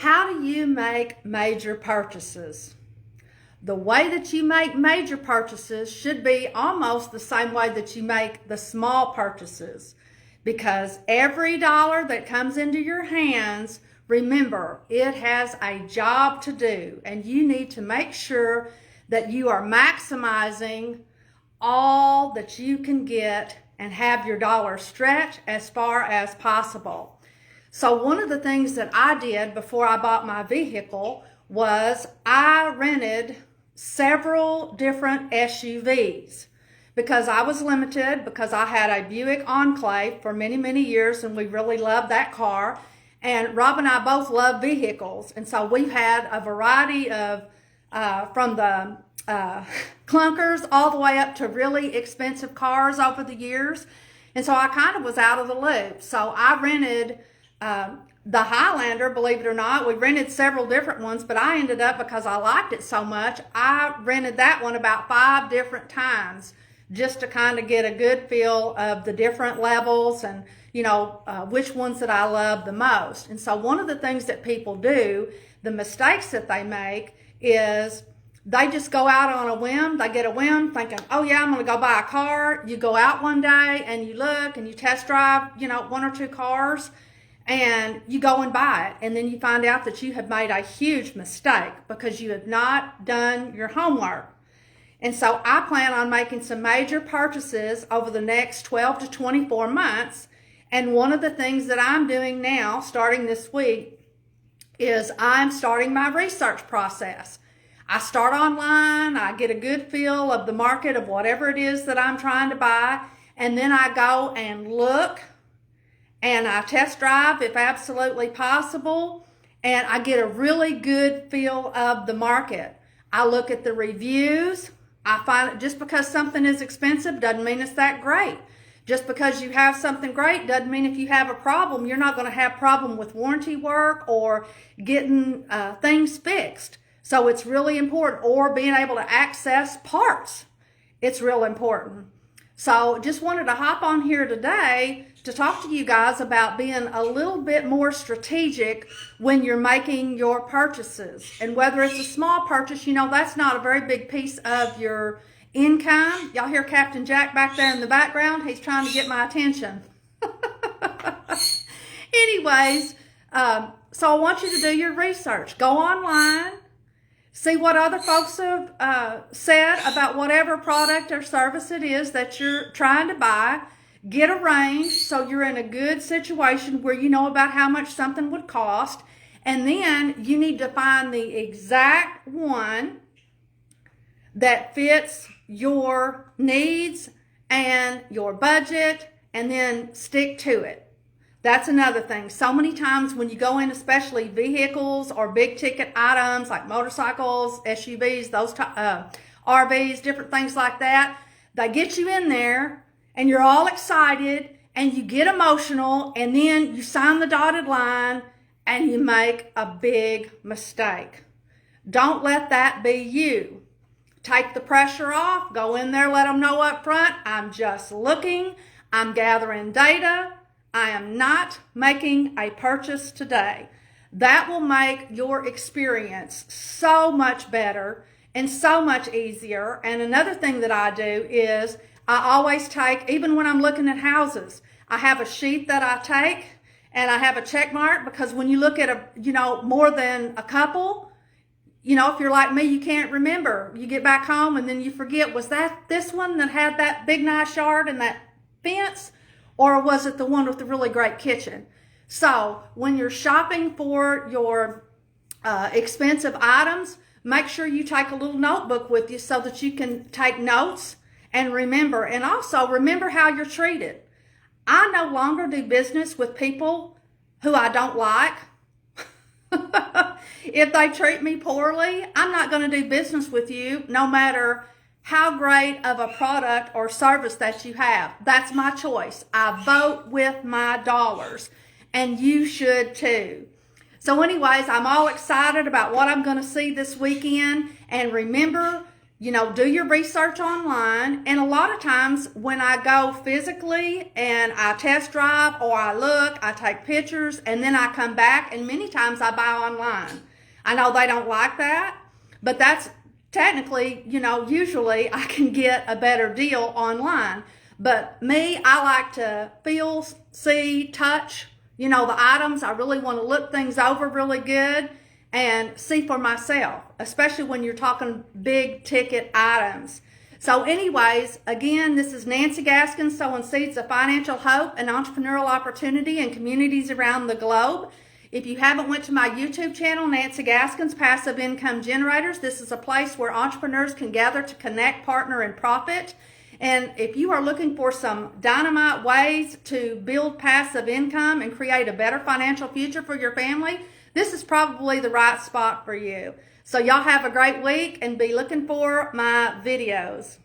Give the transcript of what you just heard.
How do you make major purchases? The way that you make major purchases should be almost the same way that you make the small purchases, because every dollar that comes into your hands, remember, it has a job to do, and you need to make sure that you are maximizing all that you can get and have your dollar stretch as far as possible. So one of the things that I did before I bought my vehicle was I rented several different SUVs because I was limited, because I had a Buick Enclave for many, many years, and we really loved that car. And Rob and I both love vehicles, and so we've had a variety of from the clunkers all the way up to really expensive cars over the years. And so I kind of was out of the loop. So I rented the Highlander, believe it or not. We rented several different ones, but I ended up, because I liked it so much, I rented that one about 5 different times just to kind of get a good feel of the different levels and, which ones that I love the most. And so one of the things that people do, the mistakes that they make, is they just go out on a whim. They get a whim thinking, oh yeah, I'm going to go buy a car. You go out one day and you look and you test drive, 1 or 2 cars, and you go and buy it. And then you find out that you have made a huge mistake because you have not done your homework. And so I plan on making some major purchases over the next 12 to 24 months. And one of the things that I'm doing now, starting this week, is I'm starting my research process. I start online, I get a good feel of the market of whatever it is that I'm trying to buy, and then I go and look, and I test drive if absolutely possible, and I get a really good feel of the market. I look at the reviews. I find just because something is expensive doesn't mean it's that great. Just because you have something great doesn't mean if you have a problem, you're not going to have a problem with warranty work or getting things fixed. So it's really important, or being able to access parts. It's real important. So just wanted to hop on here today to talk to you guys about being a little bit more strategic when you're making your purchases. And whether it's a small purchase, that's not a very big piece of your income. Y'all hear Captain Jack back there in the background? He's trying to get my attention. Anyways, so I want you to do your research. Go online. See what other folks have said about whatever product or service it is that you're trying to buy. Get a range so you're in a good situation where you know about how much something would cost. And then you need to find the exact one that fits your needs and your budget, and then stick to it. That's another thing. So many times when you go in, especially vehicles or big ticket items like motorcycles, SUVs, those RVs, different things like that, they get you in there and you're all excited and you get emotional, and then you sign the dotted line and you make a big mistake. Don't let that be you. Take the pressure off. Go in there, let them know up front, I'm just looking, I'm gathering data. I am not making a purchase today. That will make your experience so much better and so much easier. And another thing that I do is I always take, even when I'm looking at houses, I have a sheet that I take and I have a check mark, because when you look at more than a couple, if you're like me, you can't remember. You get back home and then you forget, was that this one that had that big nice yard and that fence? Or was it the one with the really great kitchen? So when you're shopping for your expensive items, make sure you take a little notebook with you so that you can take notes and remember. And also remember how you're treated. I no longer do business with people who I don't like. If they treat me poorly, I'm not going to do business with you, no matter how great of a product or service that you have. That's my choice. I vote with my dollars, and you should too. So anyways, I'm all excited about what I'm going to see this weekend. And remember, do your research online. And a lot of times when I go physically and I test drive or I look, I take pictures, and then I come back, and many times I buy online. I know they don't like that, but that's technically, usually I can get a better deal online. But me, I like to feel, see, touch, the items. I really want to look things over really good and see for myself, especially when you're talking big ticket items. So anyways, again, this is Nancy Gaskins, sowing seeds of financial hope and entrepreneurial opportunity in communities around the globe. If you haven't went to my YouTube channel, Nancy Gaskins, Passive Income Generators, this is a place where entrepreneurs can gather to connect, partner, and profit. And if you are looking for some dynamite ways to build passive income and create a better financial future for your family, this is probably the right spot for you. So y'all have a great week and be looking for my videos.